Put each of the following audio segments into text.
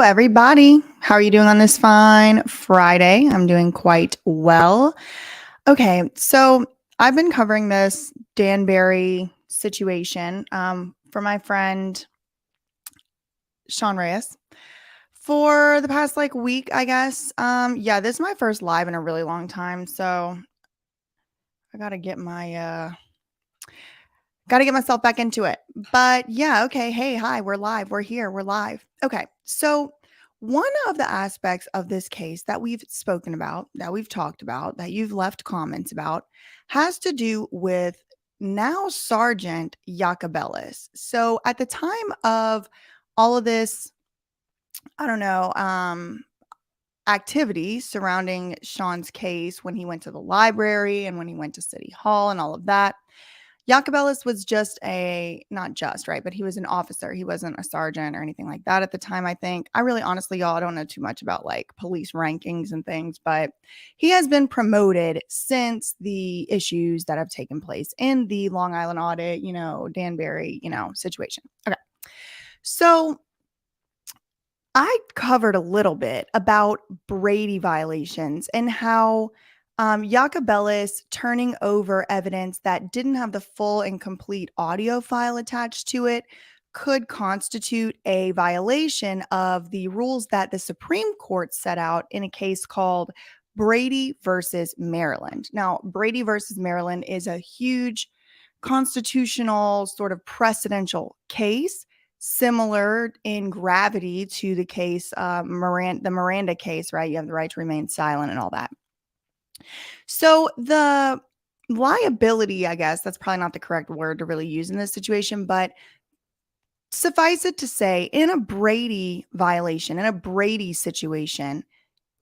Hello, everybody. How are you doing on this fine Friday? I'm doing quite well. Okay, so I've been covering this Danbury situation for my friend Sean Reyes for the past week, I guess. Yeah, this is my first live in a really long time, so I gotta get myself back into it. But yeah, okay. Hey, hi, we're live. We're here. We're live. Okay. So, one of the aspects of this case that we've spoken about, that we've talked about, that you've left comments about, has to do with now Sergeant Ellis. So, at the time of all of this, I don't know, activity surrounding Sean's case when he went to the library and when he went to City Hall and all of that, Ellis was not just, right, but he was an officer. He wasn't a sergeant or anything like that at the time, I think. I really, honestly, y'all, I don't know too much about police rankings and things, but he has been promoted since the issues that have taken place in the Long Island audit, Danbury, situation. Okay. So I covered a little bit about Brady violations and how Ellis turning over evidence that didn't have the full and complete audio file attached to it could constitute a violation of the rules that the Supreme Court set out in a case called Brady versus Maryland. Now, Brady versus Maryland is a huge constitutional sort of precedential case, similar in gravity to the case, the Miranda case, right? You have the right to remain silent and all that. So the liability, I guess, that's probably not the correct word to really use in this situation, but suffice it to say, in a Brady violation, in a Brady situation,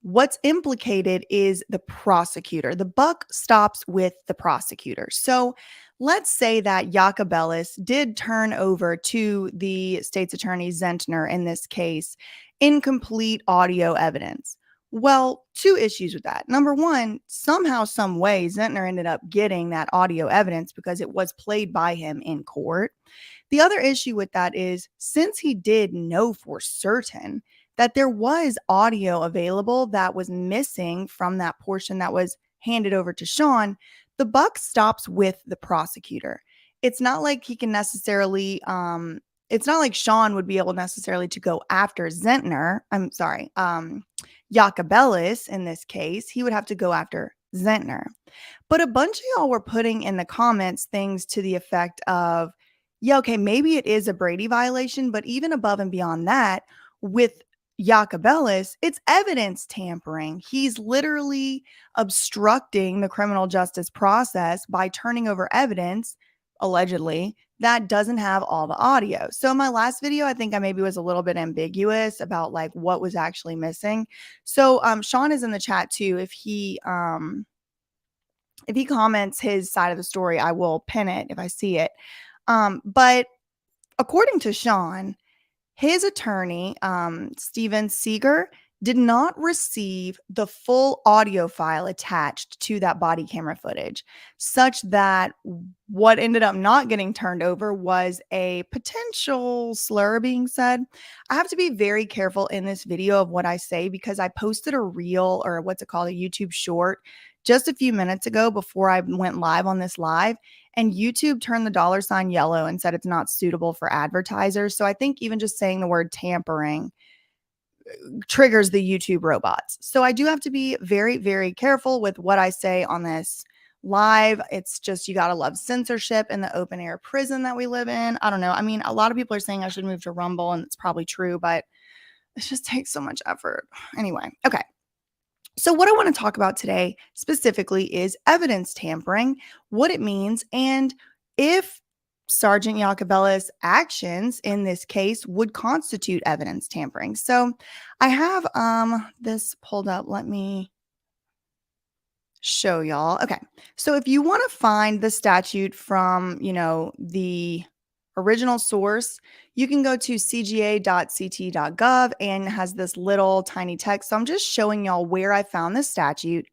what's implicated is the prosecutor. The buck stops with the prosecutor. So let's say that Ellis did turn over to the state's attorney Zentner in this case incomplete audio evidence. Well, two issues with that. Number one, somehow, some way, Zentner ended up getting that audio evidence because it was played by him in court. The other issue with that is, since he did know for certain that there was audio available that was missing from that portion that was handed over to Sean, the buck stops with the prosecutor. It's not like he can necessarily, it's not like Sean would be able necessarily to go after Zentner. I'm sorry, Ellis in this case. He would have to go after Zentner. But a bunch of y'all were putting in the comments things to the effect of, yeah, okay, maybe it is a Brady violation, but even above and beyond that, with Ellis, it's evidence tampering. He's literally obstructing the criminal justice process by turning over evidence, allegedly, that doesn't have all the audio. So in my last video, I think I maybe was a little bit ambiguous about what was actually missing. So Sean is in the chat too. If he comments his side of the story, I will pin it if I see it. But according to Sean, his attorney, Steven Seeger, did not receive the full audio file attached to that body camera footage, such that what ended up not getting turned over was a potential slur being said. I have to be very careful in this video of what I say because I posted a reel, or what's it called, a YouTube short, just a few minutes ago before I went live on this live. And YouTube turned the $ yellow and said it's not suitable for advertisers. So I think even just saying the word tampering triggers the YouTube robots. So I do have to be very, very careful with what I say on this live. It's just, you got to love censorship in the open air prison that we live in. I don't know. I mean, a lot of people are saying I should move to Rumble, and it's probably true, but it just takes so much effort. Anyway, okay. So what I want to talk about today specifically is evidence tampering, what it means, and if Sergeant Ellis' actions in this case would constitute evidence tampering. So I have this pulled up. Let me show y'all. Okay. So if you want to find the statute from, the original source, you can go to cga.ct.gov and it has this little tiny text. So I'm just showing y'all where I found this statute.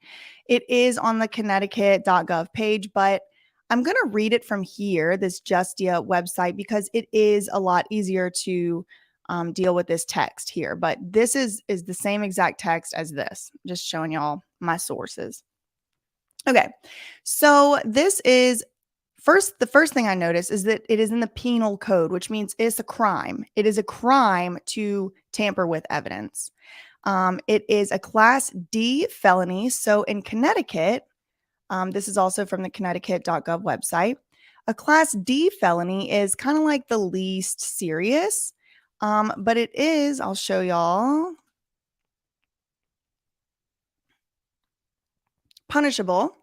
It is on the Connecticut.gov page, but I'm going to read it from here, this Justia website, because it is a lot easier to deal with this text here. But this is the same exact text as this. Just showing y'all my sources. Okay, so this is the first thing I noticed is that it is in the penal code, which means it's a crime. It is a crime to tamper with evidence. It is a Class D felony. So in Connecticut, this is also from the Connecticut.gov website. A Class D felony is kind of like the least serious, but it is, I'll show y'all, punishable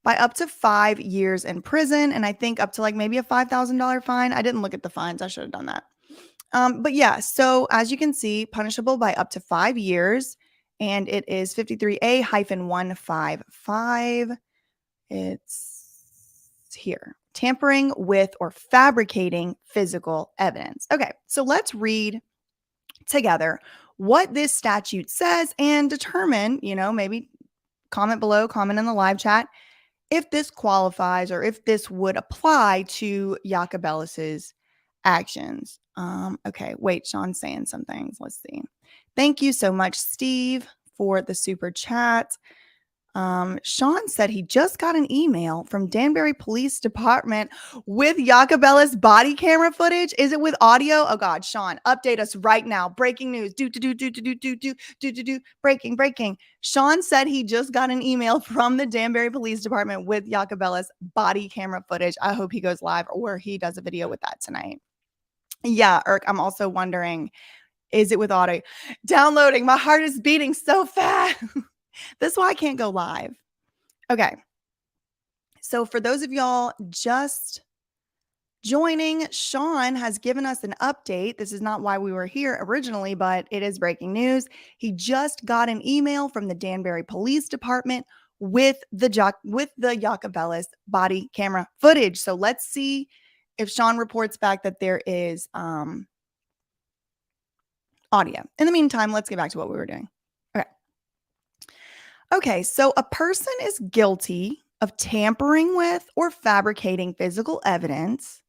by up to 5 years in prison, and I think up to like maybe a $5,000 fine. I didn't look at the fines. I should have done that. But yeah, so as you can see, punishable by up to 5 years, and it is 53A-155. It's here. Tampering with or fabricating physical evidence. Okay, so let's read together what this statute says and determine, maybe comment below, comment in the live chat, if this qualifies or if this would apply to Jacob Ellis's actions. Okay, wait, Sean's saying some things. Let's see. Thank you so much, Steve, for the super chat. Sean said he just got an email from Danbury Police Department with Jacob Ellis body camera footage. Is it with audio? Oh God, Sean, update us right now. Breaking news. Breaking. Sean said he just got an email from the Danbury Police Department with Jacob Ellis body camera footage. I hope he goes live or he does a video with that tonight. Yeah, Irk, I'm also wondering, is it with audio? Downloading. My heart is beating so fast. That's why I can't go live. Okay. So for those of y'all just joining, Sean has given us an update. This is not why we were here originally, but it is breaking news. He just got an email from the Danbury Police Department with the Jacob Ellis body camera footage. So let's see if Sean reports back that there is audio. In the meantime, let's get back to what we were doing. Okay, so a person is guilty of tampering with or fabricating physical evidence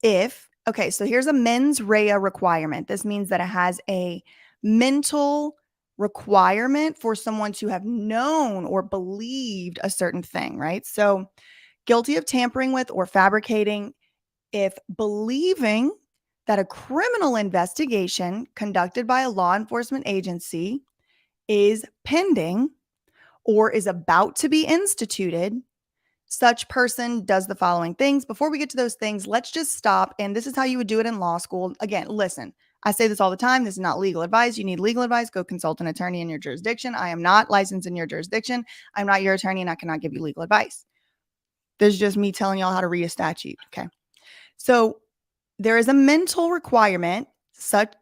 if, okay, so here's a mens rea requirement. This means that it has a mental requirement for someone to have known or believed a certain thing, right? So guilty of tampering with or fabricating if believing that a criminal investigation conducted by a law enforcement agency is pending or is about to be instituted, such person does the following things. Before we get to those things, let's just stop. And this is how you would do it in law school. Again, listen, I say this all the time. This is not legal advice. You need legal advice. Go consult an attorney in your jurisdiction. I am not licensed in your jurisdiction. I'm not your attorney and I cannot give you legal advice. This is just me telling y'all how to read a statute. Okay. So there is a mental requirement such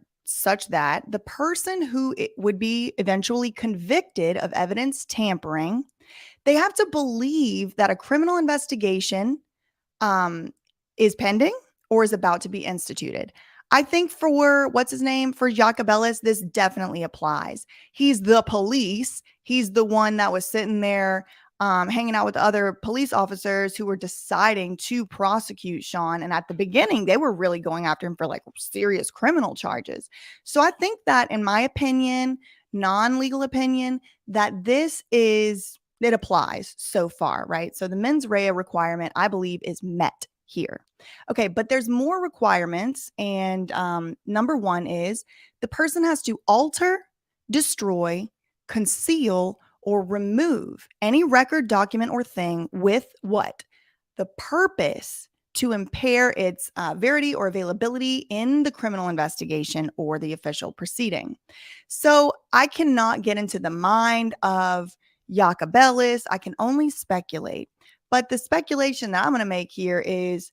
that the person who would be eventually convicted of evidence tampering, they have to believe that a criminal investigation is pending or is about to be instituted. I think for for Jacob Ellis, this definitely applies. He's the police. He's the one that was sitting there hanging out with other police officers who were deciding to prosecute Sean. And at the beginning, they were really going after him for like serious criminal charges. So I think that, in my opinion, non-legal opinion, that it applies so far, right? So the mens rea requirement, I believe, is met here. Okay, but there's more requirements. And number one is the person has to alter, destroy, conceal, or remove any record, document, or thing with what? The purpose to impair its verity or availability in the criminal investigation or the official proceeding. So I cannot get into the mind of Jacob Ellis. I can only speculate. But the speculation that I'm going to make here is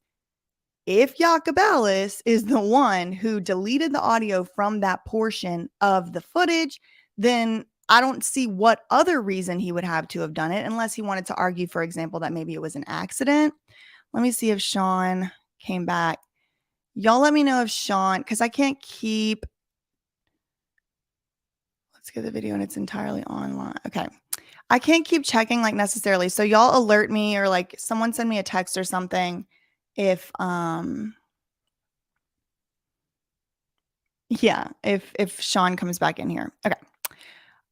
if Jacob Ellis is the one who deleted the audio from that portion of the footage, then I don't see what other reason he would have to have done it unless he wanted to argue, for example, that maybe it was an accident. Let me see if Sean came back. Y'all let me know if Sean, because I can't keep. Let's get the video and it's entirely online. Okay. I can't keep checking like necessarily. So y'all alert me or like someone send me a text or something if Yeah, if Sean comes back in here. Okay.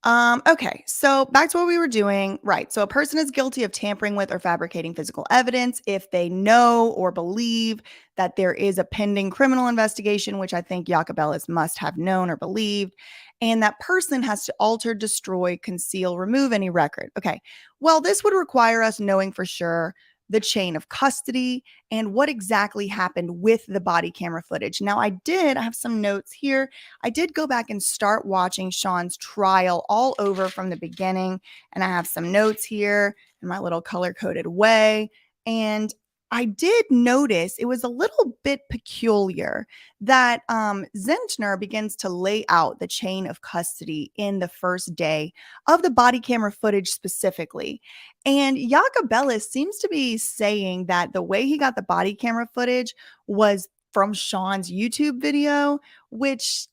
Okay, so back to what we were doing. Right. So a person is guilty of tampering with or fabricating physical evidence if they know or believe that there is a pending criminal investigation, which I think Jacobellis must have known or believed, and that person has to alter, destroy, conceal, remove any record. Okay. Well, this would require us knowing for sure the chain of custody and what exactly happened with the body camera footage. Now, I have some notes here. I did go back and start watching Sean's trial all over from the beginning, and I have some notes here in my little color-coded way. And I did notice it was a little bit peculiar that Zentner begins to lay out the chain of custody in the first day of the body camera footage specifically. And Jacobellis seems to be saying that the way he got the body camera footage was from Sean's YouTube video, which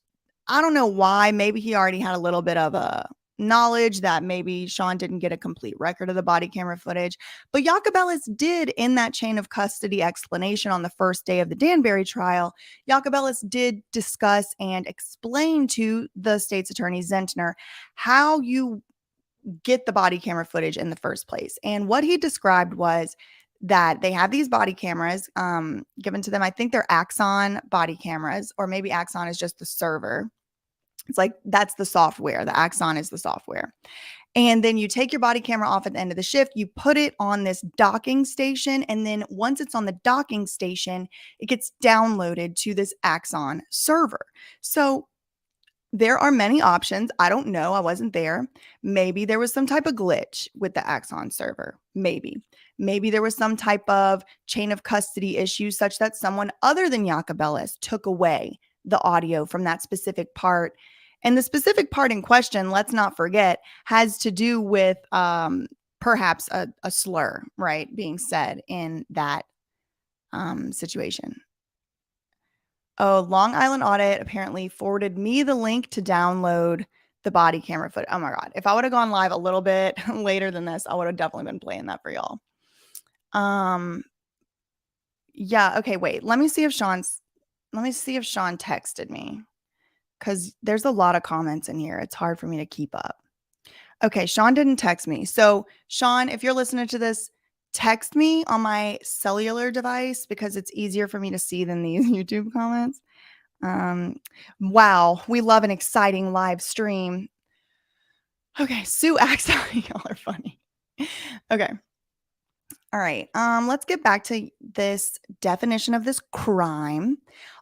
I don't know why. Maybe he already had a little bit of a knowledge that maybe Sean didn't get a complete record of the body camera footage. But Jacobellis did, in that chain of custody explanation on the first day of the Danbury trial, Jacobellis did discuss and explain to the state's attorney Zentner how you get the body camera footage in the first place. And what he described was that they have these body cameras given to them. I think they're Axon body cameras, or maybe Axon is just the server. It's like that's the software. The Axon is the software. And then you take your body camera off at the end of the shift, you put it on this docking station. And then once it's on the docking station, it gets downloaded to this Axon server. So there are many options. I don't know. I wasn't there. Maybe there was some type of glitch with the Axon server. Maybe. Maybe there was some type of chain of custody issue such that someone other than Jacobellis took away the audio from that specific part. And the specific part in question, let's not forget, has to do with perhaps a slur, right, being said in that situation. Oh, Long Island Audit apparently forwarded me the link to download the body camera footage. Oh my God. If I would have gone live a little bit later than this, I would have definitely been playing that for y'all. Yeah. Okay. Wait, let me see if Sean texted me, because there's a lot of comments in here. It's hard for me to keep up. Okay. Sean didn't text me. So Sean, if you're listening to this, text me on my cellular device because it's easier for me to see than these YouTube comments. Wow, we love an exciting live stream. Okay, Sue acts y'all are funny. Okay. All right. Let's get back to this definition of this crime.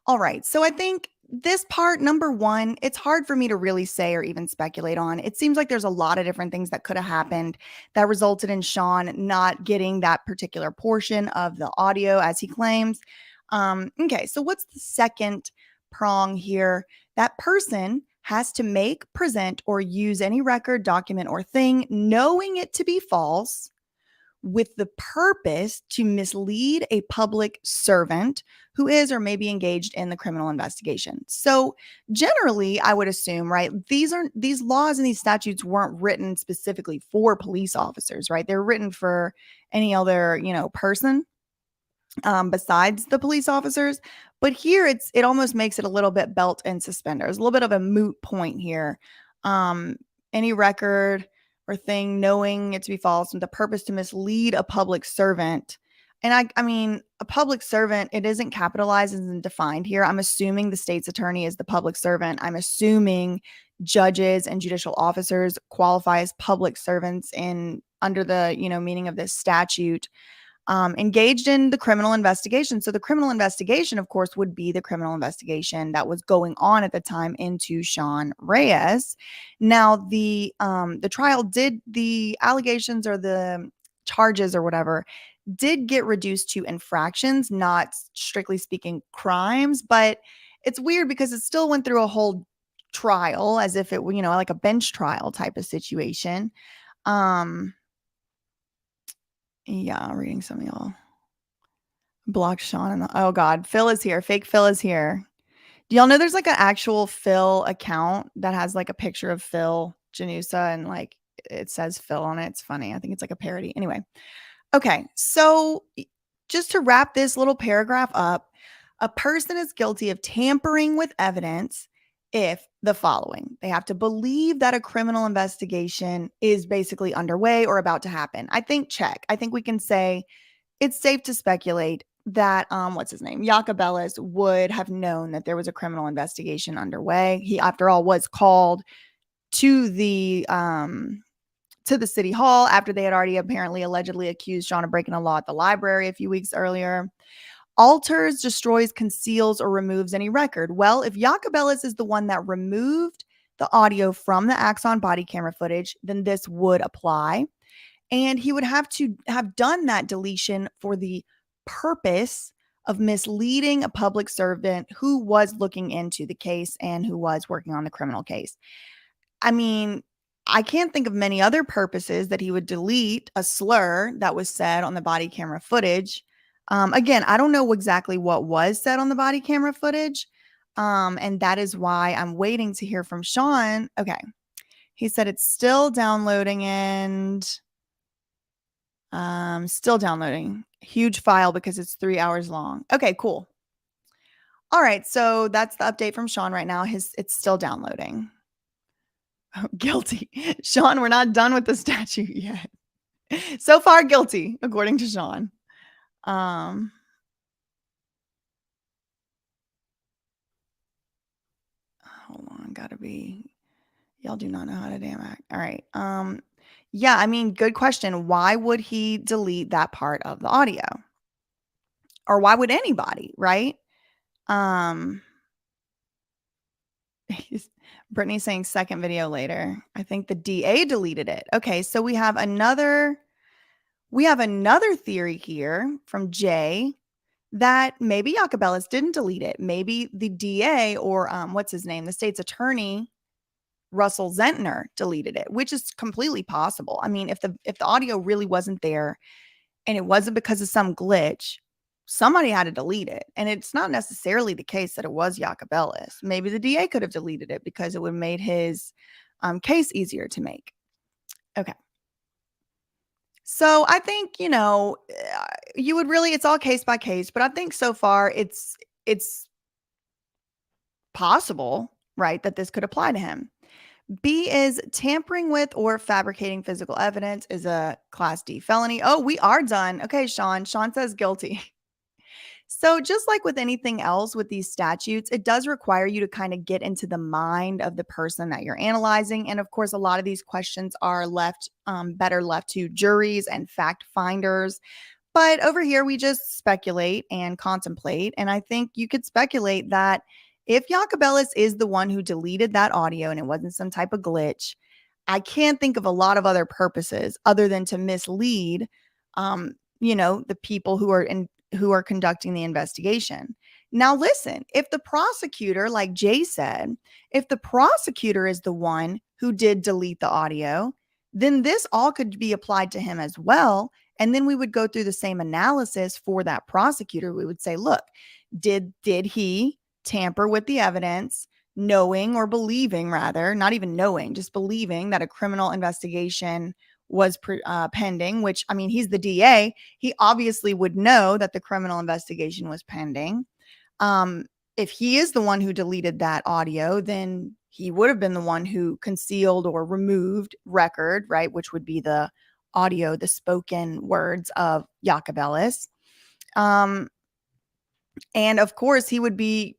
All right. So I think this part, number one, it's hard for me to really say or even speculate on. It seems like there's a lot of different things that could have happened that resulted in Sean not getting that particular portion of the audio as he claims. Okay. So what's the second prong here? That person has to make, present, or use any record, document, or thing, knowing it to be false, with the purpose to mislead a public servant who is or may be engaged in the criminal investigation. So generally, I would assume, right, these laws and these statutes weren't written specifically for police officers, right? They're written for any other, person besides the police officers. But here it almost makes it a little bit belt and suspenders, a little bit of a moot point here. Any record or thing knowing it to be false with the purpose to mislead a public servant. And I mean, a public servant, it isn't capitalized and defined here. I'm assuming the state's attorney is the public servant. I'm assuming judges and judicial officers qualify as public servants under the, meaning of this statute. Engaged in the criminal investigation. So the criminal investigation, of course, would be the criminal investigation that was going on at the time into Sean Reyes. Now, the trial the allegations or the charges or whatever did get reduced to infractions, not strictly speaking crimes. But it's weird because it still went through a whole trial as if it were, like a bench trial type of situation. Yeah, reading some of y'all. Blocked Sean. Oh God, Phil is here. Fake Phil is here. Do y'all know there's like an actual Phil account that has like a picture of Phil Janusa and like it says Phil on it. It's funny. I think it's like a parody. Anyway. Okay. So just to wrap this little paragraph up, a person is guilty of tampering with evidence if the following. They have to believe that a criminal investigation is basically underway or about to happen. I think check. I think we can say it's safe to speculate that what's his name? Jakob Ellis would have known that there was a criminal investigation underway. He, after all, was called to the city hall after they had already apparently allegedly accused Sean of breaking a law at the library a few weeks earlier. Alters, destroys, conceals, or removes any record. Well, if Jakob Ellis is the one that removed the audio from the Axon body camera footage, then this would apply. And he would have to have done that deletion for the purpose of misleading a public servant who was looking into the case and who was working on the criminal case. I mean, I can't think of many other purposes that he would delete a slur that was said on the body camera footage. Again, I don't know exactly what was said on the body camera footage. And that is why I'm waiting to hear from Sean. Okay. He said it's still downloading and still downloading. Huge file because it's 3 hours long. Okay, cool. All right. So that's the update from Sean right now. It's still downloading. Oh, guilty. Sean, we're not done with the statute yet. So far, guilty, according to Sean. Hold on, gotta be. Y'all do not know how to damn act. All right. Yeah, I mean, good question. Why would he delete that part of the audio? Or why would anybody, right? Brittany's saying second video later. I think the DA deleted it. Okay, so we have another theory here from Jay that maybe Jakob Ellis didn't delete it. Maybe the DA or what's his name, the state's attorney, Russell Zentner, deleted it, which is completely possible. I mean, if the audio really wasn't there and it wasn't because of some glitch, somebody had to delete it. And it's not necessarily the case that it was Jakob Ellis. Maybe the DA could have deleted it because it would have made his case easier to make. Okay. So I think, you would really, it's all case by case, but I think so far it's possible, right, that this could apply to him. B is tampering with or fabricating physical evidence is a Class D felony. Oh, we are done. Okay, Sean. Sean says guilty. So just like with anything else with these statutes, it does require you to kind of get into the mind of the person that you're analyzing. And of course, a lot of these questions are better left to juries and fact finders. But over here, we just speculate and contemplate. And I think you could speculate that if Jakob Ellis is the one who deleted that audio and it wasn't some type of glitch, I can't think of a lot of other purposes other than to mislead, the people who are conducting the investigation. Now, listen, if the prosecutor, like Jay said, if the prosecutor is the one who did delete the audio, then this all could be applied to him as well. And then we would go through the same analysis for that prosecutor. We would say, look, did he tamper with the evidence, knowing or believing, rather, not even knowing, just believing that a criminal investigation was pending, which, I mean, he's the DA. He obviously would know that the criminal investigation was pending. If he is the one who deleted that audio, then he would have been the one who concealed or removed record, right? Which would be the audio, the spoken words of Jakob Ellis. And of course, he would be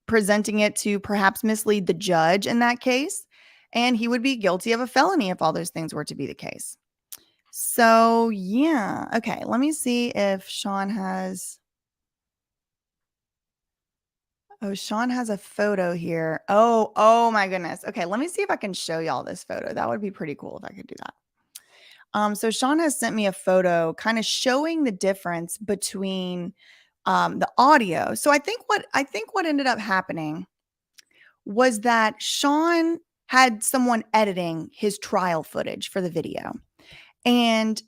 presenting it to perhaps mislead the judge in that case. And he would be guilty of a felony if all those things were to be the case. So, yeah. Okay, let me see if Sean has... Oh, Sean has a photo here. Oh my goodness. Okay, let me see if I can show y'all this photo. That would be pretty cool if I could do that. So Sean has sent me a photo kind of showing the difference between the audio. So I think what ended up happening was that Sean had someone editing his trial footage for the video. And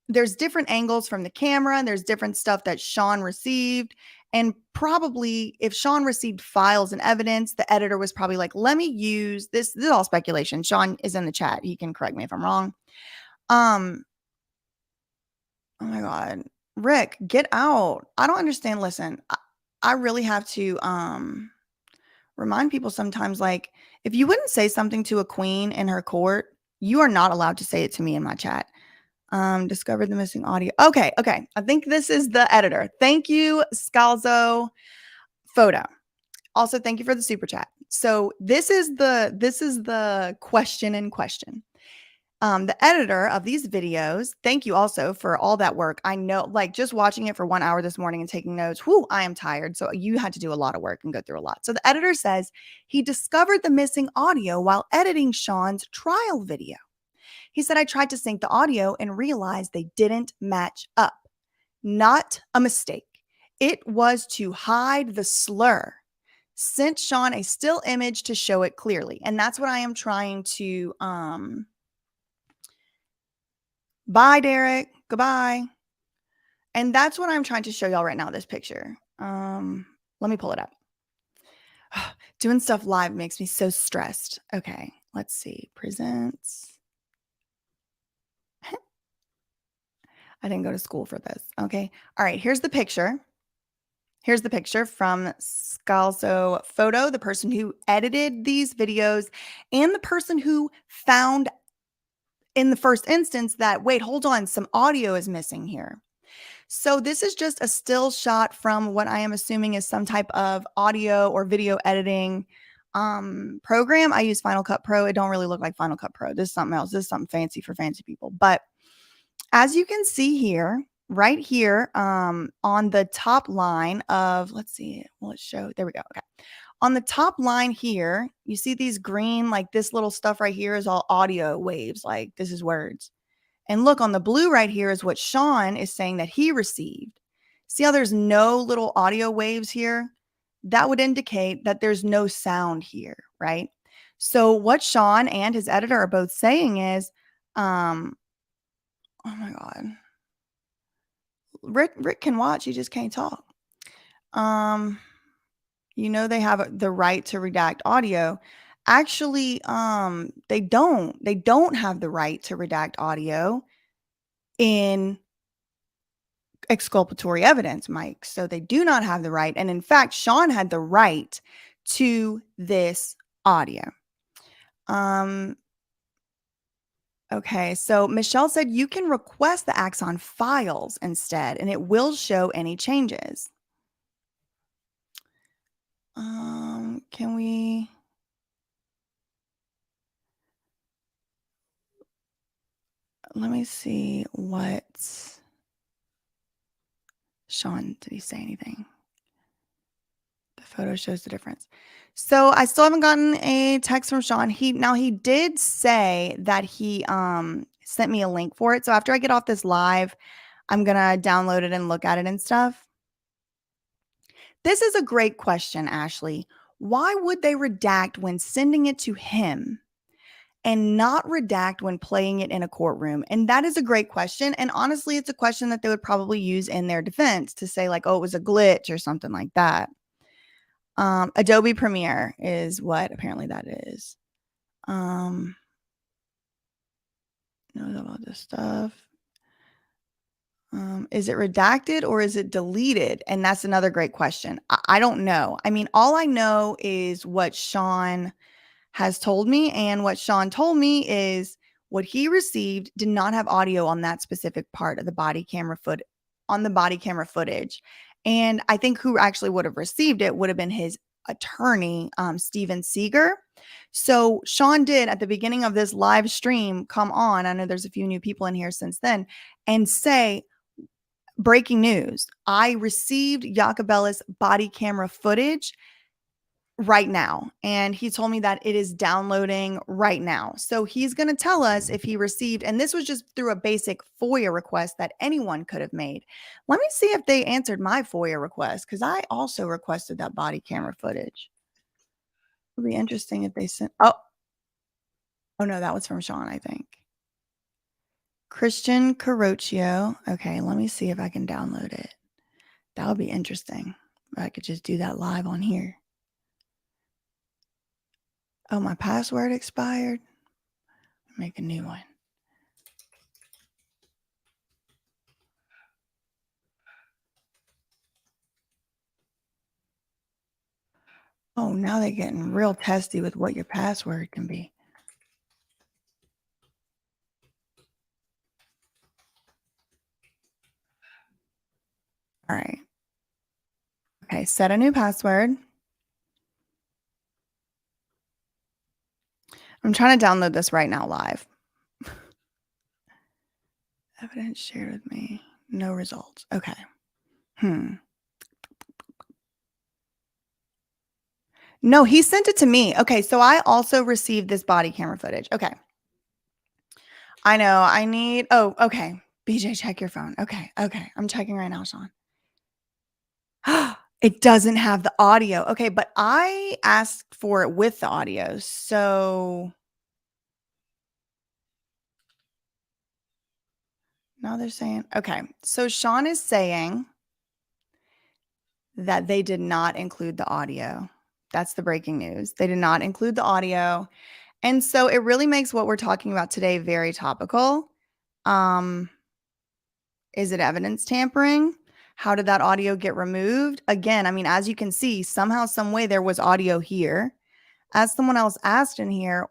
there's different angles from the camera, and there's different stuff that Sean received. And probably if Sean received files and evidence, the editor was probably like, let me use this. This is all speculation. Sean is in the chat. He can correct me if I'm wrong. Oh my God. Rick, get out. I don't understand. Listen, I really have to remind people sometimes, like, if you wouldn't say something to a queen in her court, you are not allowed to say it to me in my chat. Discovered the missing audio. Okay. I think this is the editor. Thank you, Scalzo Photo. Also, thank you for the super chat. So this is the question in question. The editor of these videos, thank you also for all that work. I know, like, just watching it for 1 hour this morning and taking notes, whoo, I am tired. So you had to do a lot of work and go through a lot. So the editor says he discovered the missing audio while editing Sean's trial video. He said, I tried to sync the audio and realized they didn't match up. Not a mistake. It was to hide the slur. Sent Sean a still image to show it clearly. And that's what I am trying to bye, Derek. Goodbye. And that's what I'm trying to show y'all right now, this picture. Let me pull it up. Doing stuff live makes me so stressed. Okay, let's see. Presents. I didn't go to school for this. Okay. All right, here's the picture. Here's the picture from Scalzo Photo, the person who edited these videos and the person who found in the first instance that, wait, hold on, some audio is missing here. So this is just a still shot from what I am assuming is some type of audio or video editing program. I use Final Cut Pro. It don't really look like Final Cut Pro. This is something else. This is something fancy for fancy people. But as you can see here, right here on the top line of, let's see, will it show? There we go. Okay. On the top line here, you see these green, like this little stuff right here is all audio waves. Like this is words. And look, on the blue right here is what Sean is saying that he received. See how there's no little audio waves here? That would indicate that there's no sound here, right? So what Sean and his editor are both saying is, oh my God. Rick can watch, he just can't talk. You know, they have the right to redact audio. Actually, they don't have the right to redact audio in exculpatory evidence, Mike. So they do not have the right. And in fact, Sean had the right to this audio. Okay, so Michelle said you can request the Axon files instead, and it will show any changes. Can we? Let me see what Sean, did he say anything? The photo shows the difference. So I still haven't gotten a text from Sean. He did say that he sent me a link for it. So after I get off this live, I'm gonna download it and look at it and stuff. This is a great question, Ashley. Why would they redact when sending it to him and not redact when playing it in a courtroom? And that is a great question. And honestly, it's a question that they would probably use in their defense to say like, oh, it was a glitch or something like that. Adobe Premiere is what apparently that is. Knows about this stuff. Is it redacted or is it deleted? And that's another great question. I don't know. I mean, all I know is what Sean has told me. And what Sean told me is what he received did not have audio on that specific part of the body camera footage. And I think who actually would have received it would have been his attorney, Steven Seeger. So Sean did at the beginning of this live stream come on. I know there's a few new people in here since then and say, breaking news, I received Yacobella's body camera footage right now. And he told me that it is downloading right now. So he's going to tell us if he received, and this was just through a basic FOIA request that anyone could have made. Let me see if they answered my FOIA request, because I also requested that body camera footage. It'll be interesting if they sent, oh no, that was from Sean, I think. Christian Carocchio. Okay, let me see if I can download it. That would be interesting. I could just do that live on here. Oh, my password expired. Make a new one. Oh, now they're getting real testy with what your password can be. All right. Okay, set a new password. I'm trying to download this right now live. Evidence shared with me. No results. Okay. No, he sent it to me. Okay, so I also received this body camera footage. Okay. I know. I need. Oh, okay. BJ, check your phone. Okay. Okay. I'm checking right now, Sean. It doesn't have the audio. Okay, but I asked for it with the audio. So now they're saying, okay. So Sean is saying that they did not include the audio. That's the breaking news. They did not include the audio. And so it really makes what we're talking about today very topical. Is it evidence tampering? How did that audio get removed? Again, I mean, as you can see, somehow, some way there was audio here. As someone else asked in here,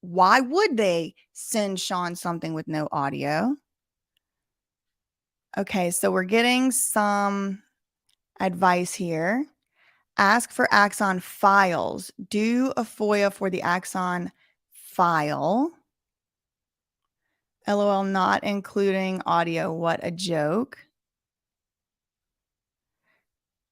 why would they send Sean something with no audio? Okay, so we're getting some advice here. Ask for Axon files. Do a FOIA for the Axon file. LOL, not including audio. What a joke.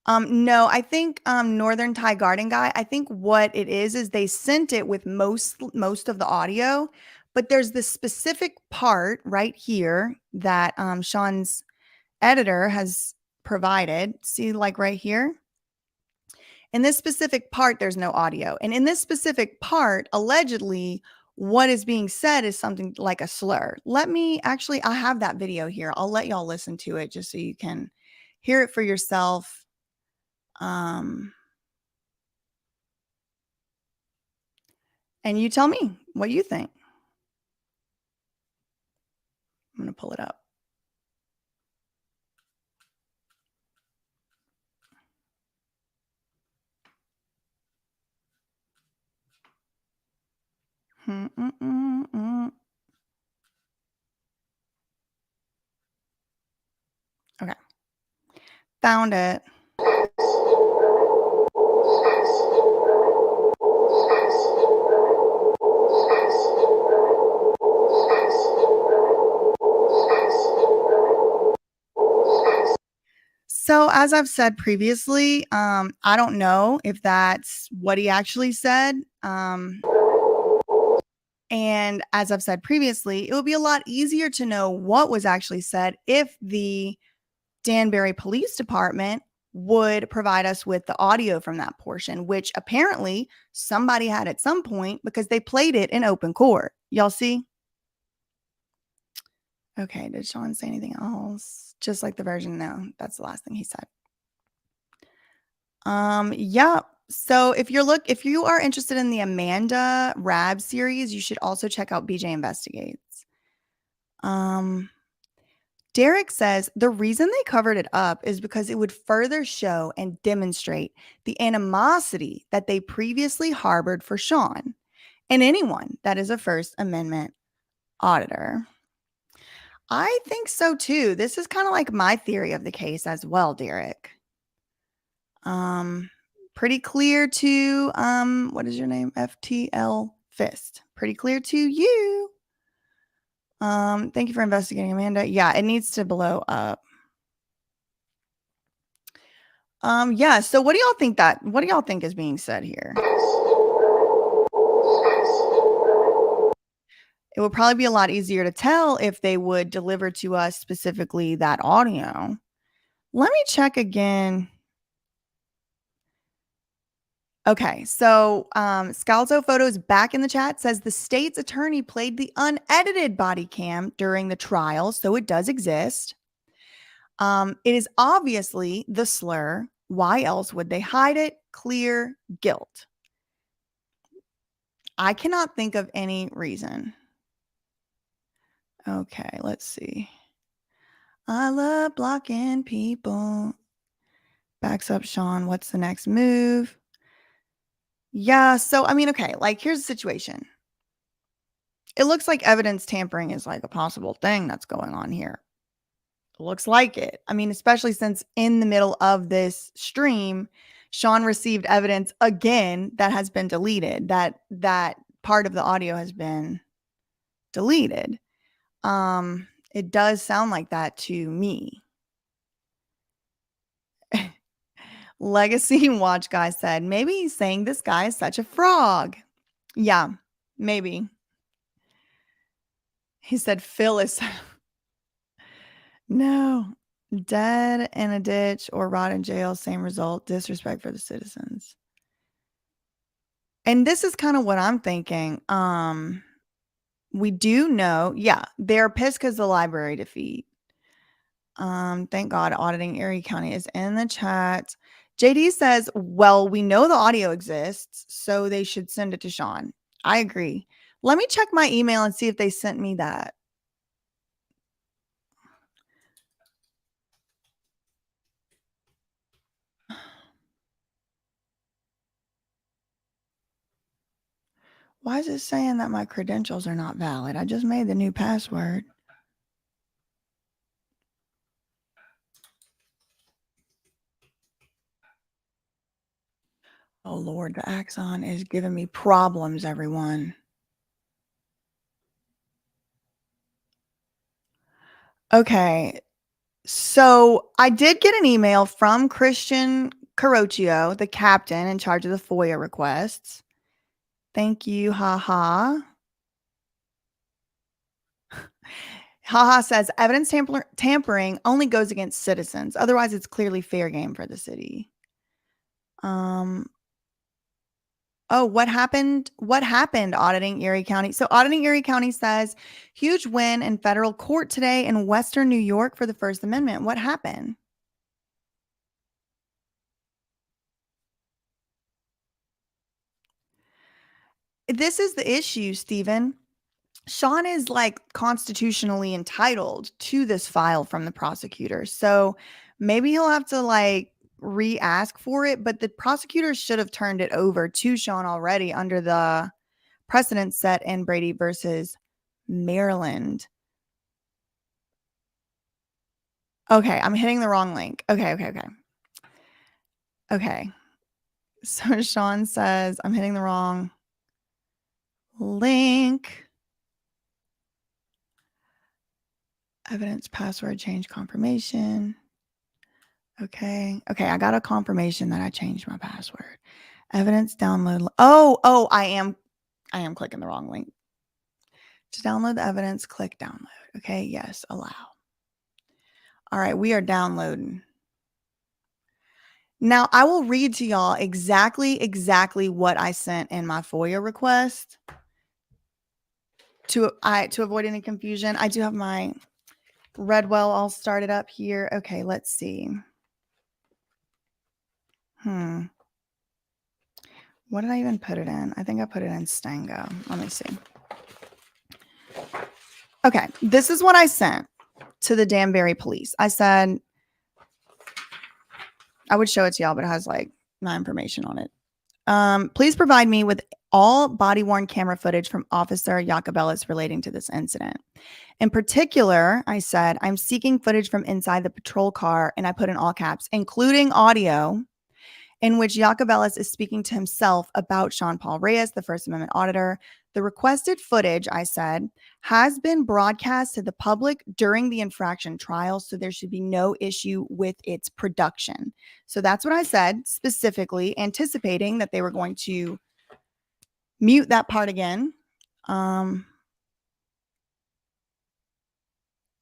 No, I think Northern Thai Garden Guy, I think what it is they sent it with most of the audio, but there's this specific part right here that Sean's editor has provided. See, like right here? In this specific part, there's no audio. And in this specific part, allegedly, what is being said is something like a slur. Let me actually, I have that video here. I'll let y'all listen to it just so you can hear it for yourself. And you tell me what you think. I'm going to pull it up. Okay. Found it. So as I've said previously, I don't know if that's what he actually said. And as I've said previously, it would be a lot easier to know what was actually said if the Danbury Police Department would provide us with the audio from that portion, which apparently somebody had at some point because they played it in open court. Y'all see? Okay, did Sean say anything else? Just like the version? No, that's the last thing he said. Yeah. So if you are interested in the Amanda Rab series, you should also check out BJ Investigates. Derek says the reason they covered it up is because it would further show and demonstrate the animosity that they previously harbored for Sean and anyone that is a First Amendment auditor. I think so too. This is kind of like my theory of the case as well, Derek. Pretty clear to what is your name? FTL Fist. Pretty clear to you. Thank you for investigating, Amanda. Yeah, it needs to blow up. Yeah, so what do y'all think is being said here? It would probably be a lot easier to tell if they would deliver to us specifically that audio. Let me check again. Okay, so Scalzo Photos back in the chat says the state's attorney played the unedited body cam during the trial, so it does exist. It is obviously the slur. Why else would they hide it? Clear guilt. I cannot think of any reason. Okay, let's see. I love blocking people. Backs up Sean. What's the next move? Yeah, so I mean, okay, like here's the situation. It looks like evidence tampering is like a possible thing that's going on here. Looks like it. I mean, especially since in the middle of this stream, Sean received evidence again that has been deleted. That part of the audio has been deleted. It does sound like that to me. Legacy Watch Guy said, maybe he's saying this guy is such a frog. Yeah, maybe. He said Phil is no, dead in a ditch or rot in jail, same result, disrespect for the citizens. And this is kind of what I'm thinking. We do know, yeah, they're pissed because the library defeat. Thank God auditing Erie County is in the chat. JD says, well, we know the audio exists, so they should send it to Sean. I agree. Let me check my email and see if they sent me that. Why is it saying that my credentials are not valid? I just made the new password. Oh, Lord, the Axon is giving me problems, everyone. Okay, so I did get an email from Christian Carocchio, the captain in charge of the FOIA requests. Thank you, haha. Haha says evidence tampering only goes against citizens. Otherwise, it's clearly fair game for the city. Oh, what happened? What happened auditing Erie County? So auditing Erie County says huge win in federal court today in Western New York for the First Amendment. What happened? This is the issue, Stephen. Sean is like constitutionally entitled to this file from the prosecutor. So maybe he'll have to like re-ask for it, but the prosecutor should have turned it over to Sean already under the precedent set in Brady versus Maryland. Okay, I'm hitting the wrong link. Okay. So Sean says I'm hitting the wrong link. Evidence password change confirmation. Okay, I got a confirmation that I changed my password. Evidence download. Oh, I am clicking the wrong link. To download the evidence, click download. Okay, yes, allow. All right, we are downloading. Now, I will read to y'all exactly what I sent in my FOIA request to avoid any confusion. I do have my Redwell all started up here. Okay, let's see. What did I even put it in? I think I put it in Stango. Let me see. Okay, this is what I sent to the Danbury police. I said, I would show it to y'all, but it has like my information on it. Please provide me with all body-worn camera footage from Officer Ellis relating to this incident. In particular, I said, I'm seeking footage from inside the patrol car, and I put in all caps, including audio, in which Ellis is speaking to himself about Sean Paul Reyes, the First Amendment auditor. The requested footage, I said, has been broadcast to the public during the infraction trial, so there should be no issue with its production. So that's what I said, specifically anticipating that they were going to mute that part again. Oh,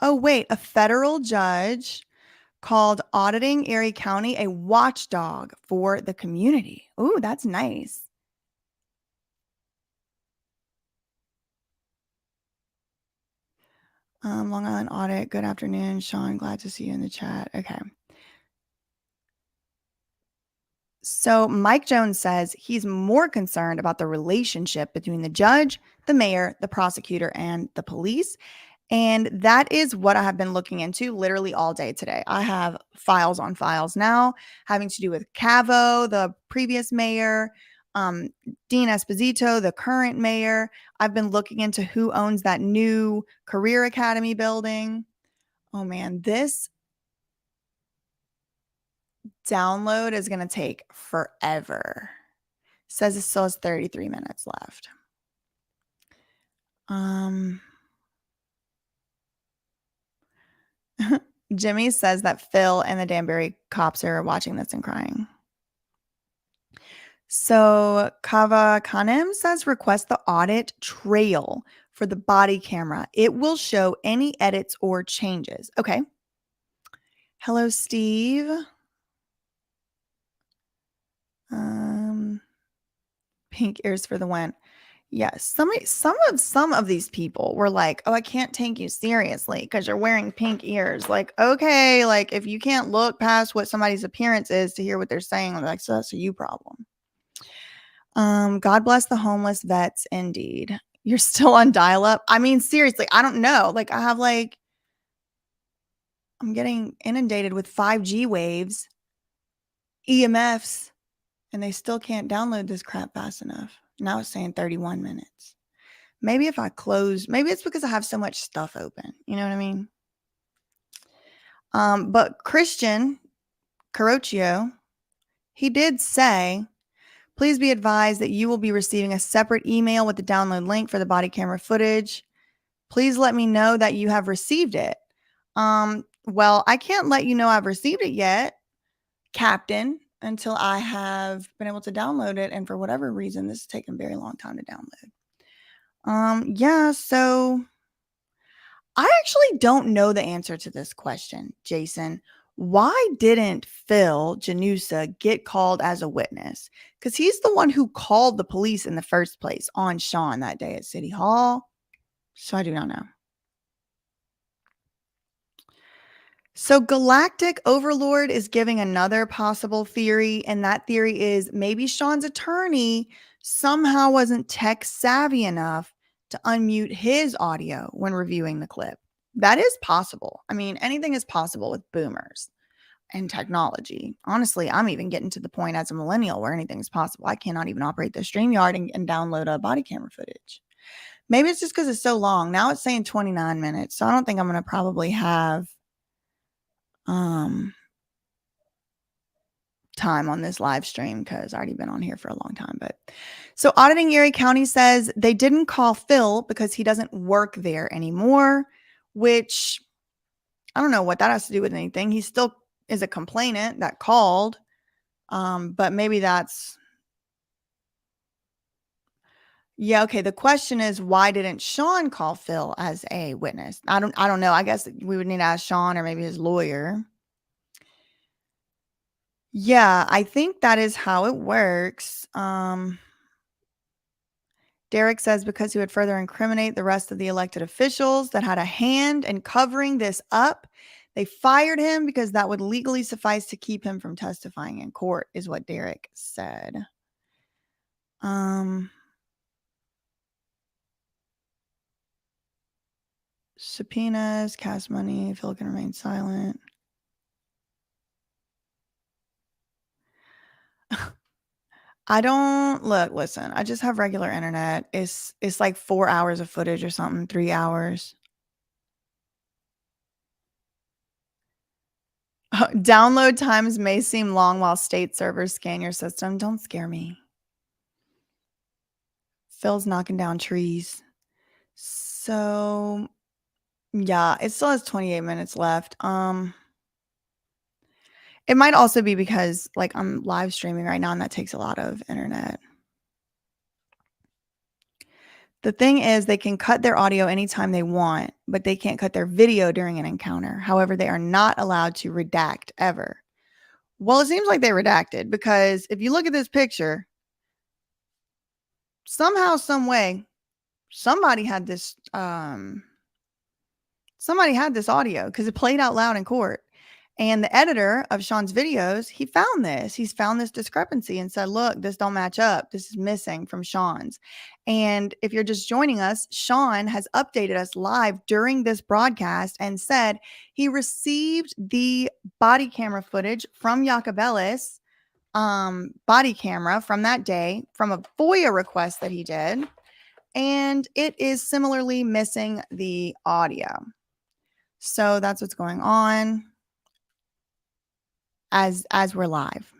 wait, a federal judge called auditing Erie County a watchdog for the community. Ooh, that's nice. Long Island Audit. Good afternoon, Sean. Glad to see you in the chat. Okay. So Mike Jones says he's more concerned about the relationship between the judge, the mayor, the prosecutor, and the police. And that is what I have been looking into literally all day today. I have files on files now having to do with Cavo, the previous mayor, Dean Esposito, the current mayor. I've been looking into who owns that new career academy building. Oh man, this download is going to take forever. Says it still has 33 minutes left. Jimmy says that Phil and the Danbury cops are watching this and crying. So Kava Kanem says request the audit trail for the body camera. It will show any edits or changes. Okay. Hello, Steve. Pink ears for the win. Yes, some of these people were like, "Oh, I can't take you seriously because you're wearing pink ears." Like, okay, like if you can't look past what somebody's appearance is to hear what they're saying, like, so that's a you problem. God bless the homeless vets. Indeed, you're still on dial-up. I mean, seriously, I don't know. Like, I'm getting inundated with 5G waves, EMFs, and they still can't download this crap fast enough. Now it's saying 31 minutes. Maybe if I close, maybe it's because I have so much stuff open. You know what I mean? But Christian Carocchio, he did say, please be advised that you will be receiving a separate email with the download link for the body camera footage. Please let me know that you have received it. Well, I can't let you know I've received it yet, Captain, until I have been able to download it. And for whatever reason, this has taken a very long time to download. Yeah, so I actually don't know the answer to this question, Jason. Why didn't Phil Janusa get called as a witness? Because he's the one who called the police in the first place on Sean that day at City Hall. So I do not know. So Galactic Overlord is giving another possible theory, and that theory is maybe Sean's attorney somehow wasn't tech savvy enough to unmute his audio when reviewing the clip. That is possible. I mean, anything is possible with boomers and technology. Honestly, I'm even getting to the point as a millennial where anything is possible. I cannot even operate the StreamYard and download a body camera footage. Maybe it's just because it's so long. Now it's saying 29 minutes. So I don't think I'm going to probably have time on this live stream because I've already been on here for a long time. But so Auditing Erie County says they didn't call Phil because he doesn't work there anymore, which I don't know what that has to do with anything. He still is a complainant that called. But maybe that's, yeah, okay. The question is, why didn't Sean call Phil as a witness? I don't know. I guess we would need to ask Sean or maybe his lawyer. Yeah, I think that is how it works. Derek says because he would further incriminate the rest of the elected officials that had a hand in covering this up, they fired him because that would legally suffice to keep him from testifying in court, is what Derek said. Subpoenas, cash money, Phil can remain silent. I don't listen, I just have regular internet. It's like 4 hours of footage or something, 3 hours. Download times may seem long while state servers scan your system. Don't scare me. Phil's knocking down trees. So yeah, it still has 28 minutes left. It might also be because like I'm live streaming right now and that takes a lot of internet. The thing is they can cut their audio anytime they want, but they can't cut their video during an encounter. However, they are not allowed to redact ever. Well, it seems like they redacted because if you look at this picture, somehow, some way, somebody had this audio because it played out loud in court. And the editor of Sean's videos, he found this. He's found this discrepancy and said, look, this don't match up. This is missing from Sean's. And if you're just joining us, Sean has updated us live during this broadcast and said he received the body camera footage from Jacob Ellis body camera from that day from a FOIA request that he did, and it is similarly missing the audio. So that's what's going on as we're live.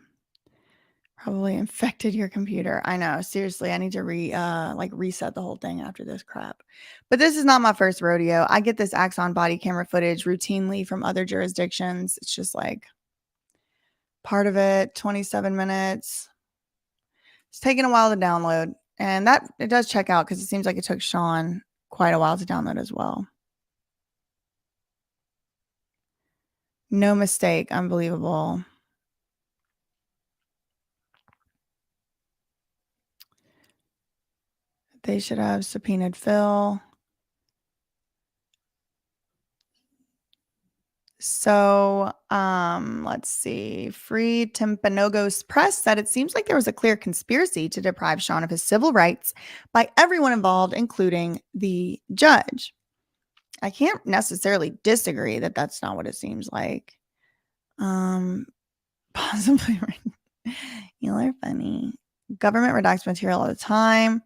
Probably infected your computer. I know. Seriously, I need to reset the whole thing after this crap. But this is not my first rodeo. I get this Axon body camera footage routinely from other jurisdictions. It's just like part of it, 27 minutes. It's taking a while to download. And that it does check out because it seems like it took Sean quite a while to download as well. No mistake. Unbelievable. They should have subpoenaed Phil. So, let's see. Free Timpanogos Press said it seems like there was a clear conspiracy to deprive Sean of his civil rights by everyone involved, including the judge. I can't necessarily disagree that that's not what it seems like. Possibly. You are funny. Government redacts material all the time.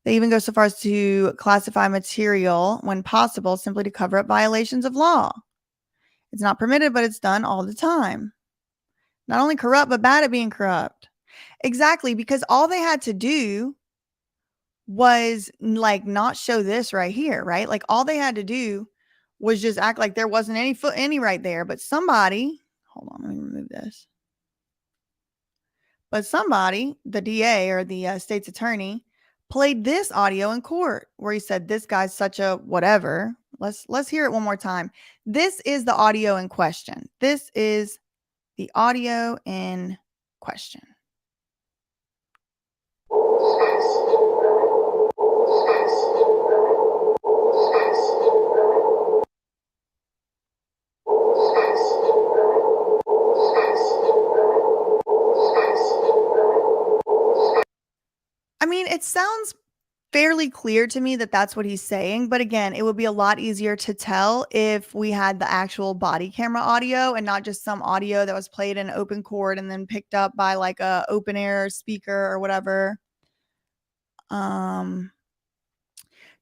They even go so far as to classify material when possible simply to cover up violations of law. It's not permitted, but it's done all the time. Not only corrupt, but bad at being corrupt. Exactly, because all they had to do was like not show this right here, right? Like all they had to do was just act like there wasn't any right there. But somebody, hold on, let me remove this. But somebody, the DA or the state's attorney, played this audio in court where he said, this guy's such a whatever. Let's hear it one more time. This is the audio in question. This is the audio in question. I mean, it sounds fairly clear to me that that's what he's saying. But again, it would be a lot easier to tell if we had the actual body camera audio and not just some audio that was played in open court and then picked up by like a open air speaker or whatever.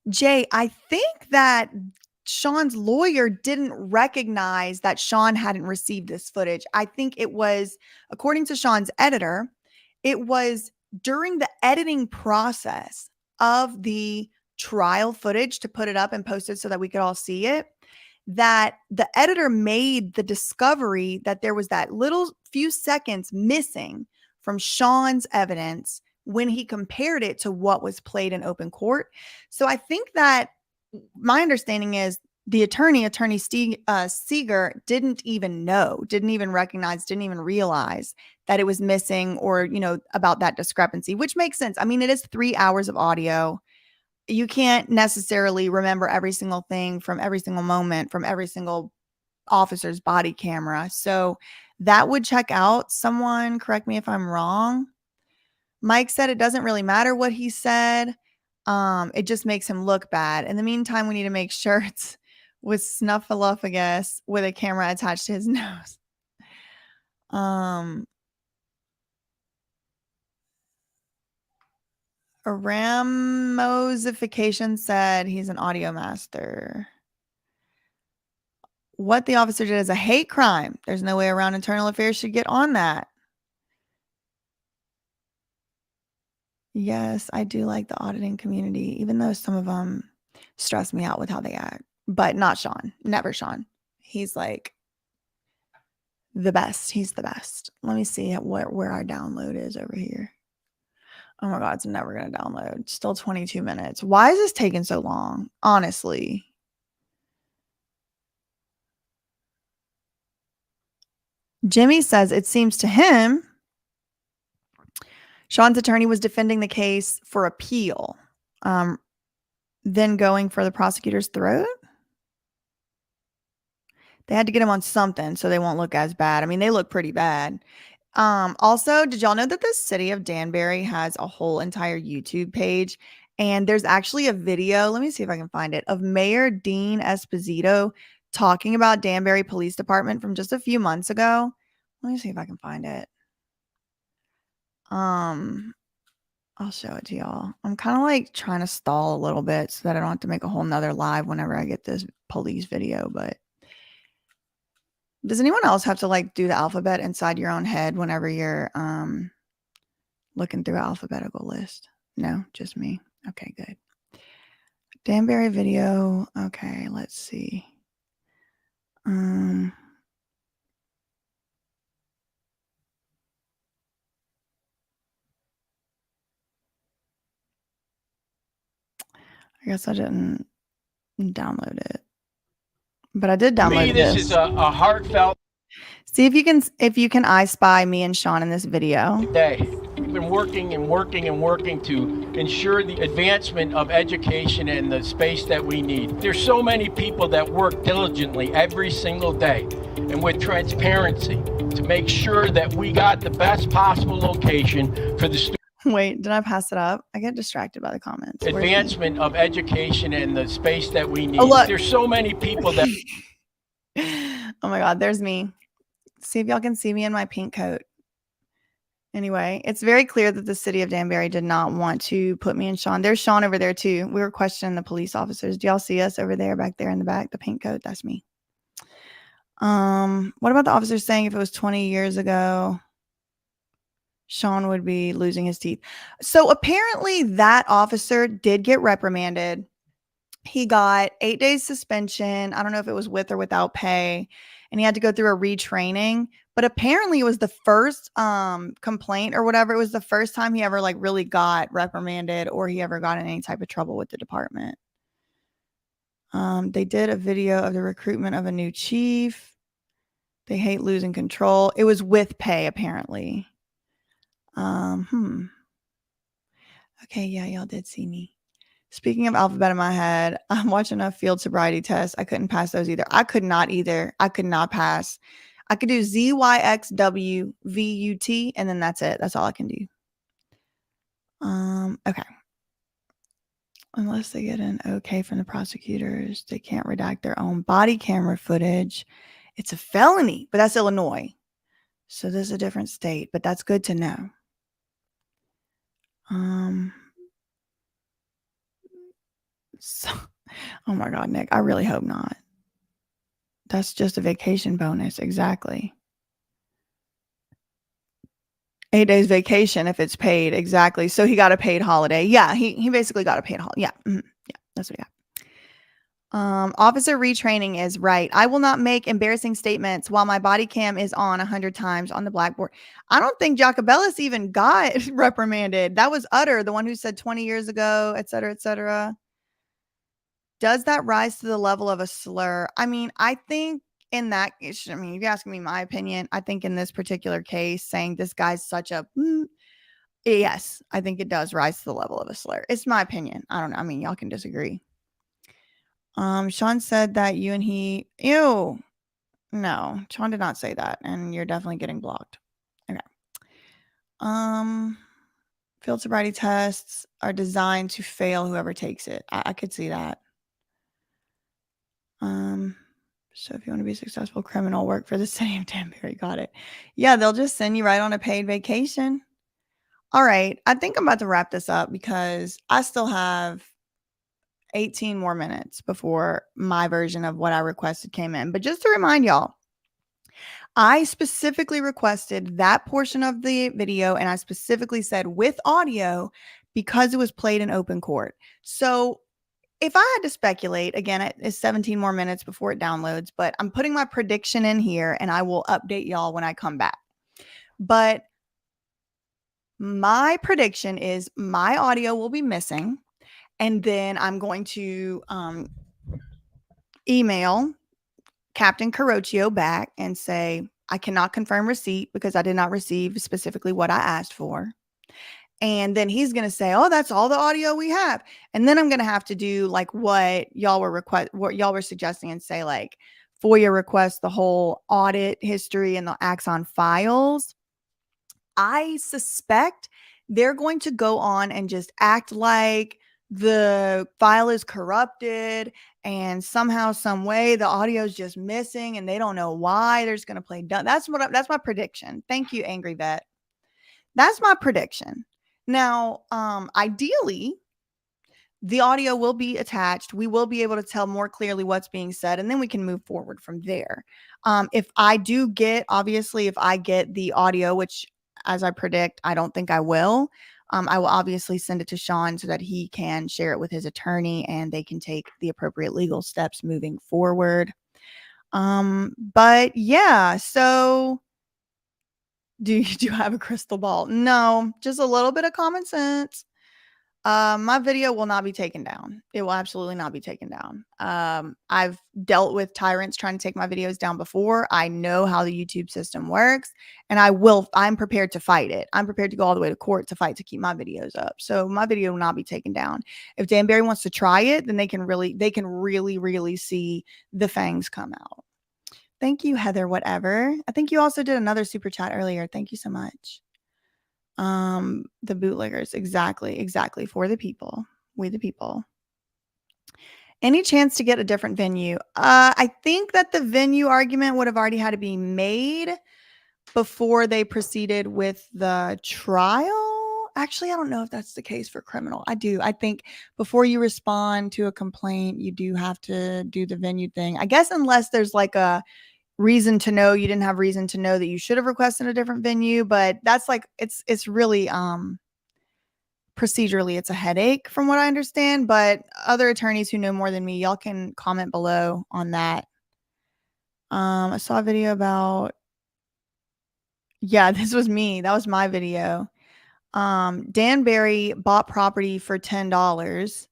Jay, I think that Sean's lawyer didn't recognize that Sean hadn't received this footage. I think it was, according to Sean's editor, it was during the editing process of the trial footage to put it up and post it so that we could all see it, that the editor made the discovery that there was that little few seconds missing from Sean's evidence when he compared it to what was played in open court. So I think that my understanding is the attorney Seeger didn't even know, didn't even recognize, didn't even realize that it was missing or, you know, about that discrepancy, which makes sense. I mean, it is 3 hours of audio. You can't necessarily remember every single thing from every single moment from every single officer's body camera. So that would check out. Someone correct me if I'm wrong. Mike said it doesn't really matter what he said. It just makes him look bad. In the meantime, we need to make shirts with Snuffleupagus with a camera attached to his nose. Ramosification said he's an audio master. What the officer did is a hate crime. There's no way around. Internal Affairs should get on that. Yes, I do like the auditing community, even though some of them stress me out with how they act. But not Sean. Never Sean. He's like the best. He's the best. Let me see where our download is over here. Oh my God, it's never going to download. Still 22 minutes. Why is this taking so long? Honestly. Jimmy says it seems to him Sean's attorney was defending the case for appeal, then going for the prosecutor's throat. They had to get him on something so they won't look as bad. I mean, they look pretty bad. Also, did y'all know that the city of Danbury has a whole entire YouTube page? And there's actually a video, let me see if I can find it, of Mayor Dean Esposito talking about Danbury Police Department from just a few months ago. Let me see if I can find it. I'll show it to y'all. I'm kind of like trying to stall a little bit so that I don't have to make a whole nother live whenever I get this police video. But does anyone else have to like do the alphabet inside your own head whenever you're looking through an alphabetical list? No, just me. Okay, good. Danbury video. Okay, let's see. I guess I didn't download it, but I did download this. Is a heartfelt. See if you can I spy me and Sean in this video. Day. We've been working and working and working to ensure the advancement of education and the space that we need. There's so many people that work diligently every single day and with transparency to make sure that we got the best possible location for the students. Wait, did I pass it up? I get distracted by the comments. Advancement of education and the space that we need. Oh, look. There's so many people that. Oh my God, there's me. See if y'all can see me in my pink coat. Anyway, it's very clear that the city of Danbury did not want to put me and Sean. There's Sean over there too. We were questioning the police officers. Do y'all see us over there, back there in the back, the pink coat? That's me. What about the officers saying if it was 20 years ago, Sean would be losing his teeth? So apparently that officer did get reprimanded. He got 8 days suspension. I don't know if it was with or without pay, and he had to go through a retraining. But apparently it was the first complaint or whatever. It was the first time he ever like really got reprimanded or he ever got in any type of trouble with the department. They did a video of the recruitment of a new chief. They hate losing control. It was with pay, apparently. Okay, yeah, y'all did see me. Speaking of alphabet in my head, I'm watching a field sobriety test. I couldn't pass those either. I could not either. I could not pass. I could do Z, Y, X, W, V, U, T, and then that's it. That's all I can do. Okay. Unless they get an okay from the prosecutors, they can't redact their own body camera footage. It's a felony, but that's Illinois. So this is a different state, but that's good to know. So, oh my God, Nick, I really hope not. That's just a vacation bonus. Exactly. 8 days vacation if it's paid. Exactly. So he got a paid holiday. Yeah, he basically got a paid holiday. Yeah. Yeah, that's what he got. Officer retraining is right. I will not make embarrassing statements while my body cam is on 100 times on the blackboard. I don't think Jacobellis even got reprimanded. That was Utter, the one who said 20 years ago, et cetera, et cetera. Does that rise to the level of a slur? I mean, I think in that, I mean, if you're asking me my opinion, I think in this particular case, saying this guy's such a, yes, I think it does rise to the level of a slur. It's my opinion. I don't know. I mean, y'all can disagree. Sean said that you and he, ew, no, Sean did not say that. And you're definitely getting blocked. Okay. Field sobriety tests are designed to fail whoever takes it. I could see that. So if you want to be successful criminal, work for the city of Danbury. Got it. Yeah, they'll just send you right on a paid vacation. All right. I think I'm about to wrap this up because I still have 18 more minutes before my version of what I requested came in. But just to remind y'all, I specifically requested that portion of the video, and I specifically said with audio because it was played in open court. So if I had to speculate, again, it's 17 more minutes before it downloads, but I'm putting my prediction in here and I will update y'all when I come back. But my prediction is my audio will be missing. And then I'm going to email Captain Carocchio back and say, I cannot confirm receipt because I did not receive specifically what I asked for. And then he's going to say, oh, that's all the audio we have. And then I'm going to have to do like what y'all were suggesting and say like FOIA request, the whole audit history and the Axon files. I suspect they're going to go on and just act like the file is corrupted and somehow, some way the audio is just missing and they don't know why. They're just going to play dumb. That's my prediction. Thank you, Angry Vet. That's my prediction. Now, ideally, the audio will be attached. We will be able to tell more clearly what's being said, and then we can move forward from there. If I get the audio, which as I predict, I don't think I will, I will obviously send it to Sean so that he can share it with his attorney and they can take the appropriate legal steps moving forward. But yeah, so do you have a crystal ball? No, just a little bit of common sense. My video will not be taken down. It will absolutely not be taken down. I've dealt with tyrants trying to take my videos down before. I know how the YouTube system works, and I'm prepared to fight it. I'm prepared to go all the way to court to fight to keep my videos up. So my video will not be taken down. If Danbury wants to try it, then they can really see the fangs come out. Thank you, Heather, whatever. I think you also did another super chat earlier. Thank you so much. The bootleggers, exactly, for the people, we the people. Any chance to get a different venue? I think that the venue argument would have already had to be made before they proceeded with the trial. Actually, I don't know if that's the case for criminal. I think before you respond to a complaint, you do have to do the venue thing. I guess unless there's like a reason to know you didn't have reason to know that you should have requested a different venue, but that's like it's really procedurally it's a headache from what I understand, but other attorneys who know more than me, y'all can comment below on that. I saw a video about, yeah, this was me. That was my video. Danbury bought property for $10.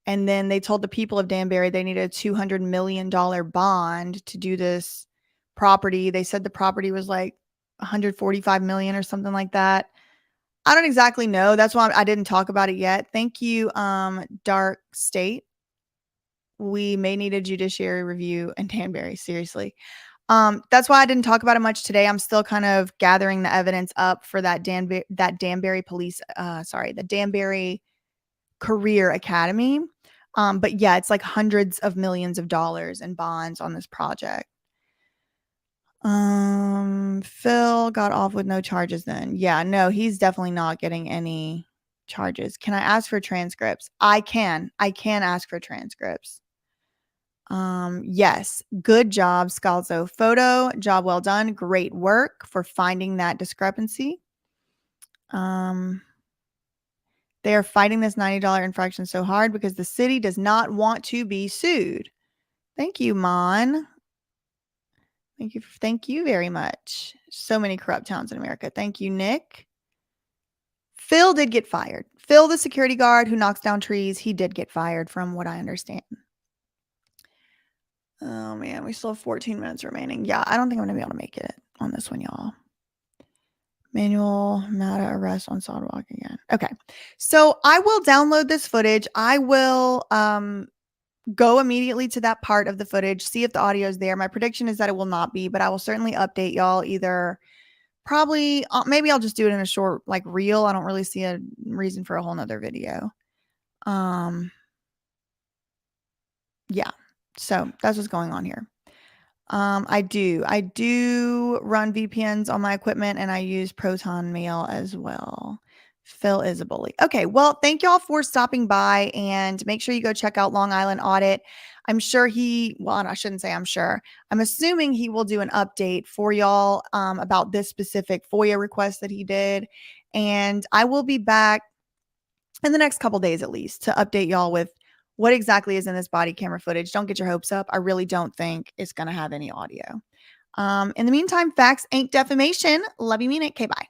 And then they told the people of Danbury they needed a $200 million bond to do this property. They said the property was like 145 million or something like that. I don't exactly know. That's why I didn't talk about it yet. Thank you, Dark State. We may need a judiciary review in Danbury. Seriously. That's why I didn't talk about it much today. I'm still kind of gathering the evidence up for that Danbury police, the Danbury Career Academy. But yeah, it's like hundreds of millions of dollars in bonds on this project. Phil got off with no charges then. Yeah, no, he's definitely not getting any charges. Can I ask for transcripts? I can ask for transcripts. Yes, good job, Scalzo Photo. Job well done. Great work for finding that discrepancy. They are fighting this $90 infraction so hard because the city does not want to be sued. Thank you, Mon. Thank you very much. So many corrupt towns in America. Thank you, Nick. Phil did get fired. Phil, the security guard who knocks down trees, he did get fired from what I understand. Oh, man, we still have 14 minutes remaining. Yeah, I don't think I'm going to be able to make it on this one, y'all. Manual Mata arrest on sidewalk again. Okay, so I will download this footage. I will go immediately to that part of the footage, see if the audio is there. My prediction is that it will not be, but I will certainly update y'all either probably, maybe I'll just do it in a short like reel. I don't really see a reason for a whole nother video. Yeah, so that's what's going on here. I do run VPNs on my equipment and I use Proton Mail as well. Phil is a bully. Okay, well, thank y'all for stopping by and make sure you go check out Long Island Audit. I'm sure I shouldn't say I'm sure. I'm assuming he will do an update for y'all about this specific FOIA request that he did. And I will be back in the next couple days at least to update y'all with what exactly is in this body camera footage. Don't get your hopes up. I really don't think it's going to have any audio. In the meantime, facts ain't defamation. Love you, mean it. Okay, bye.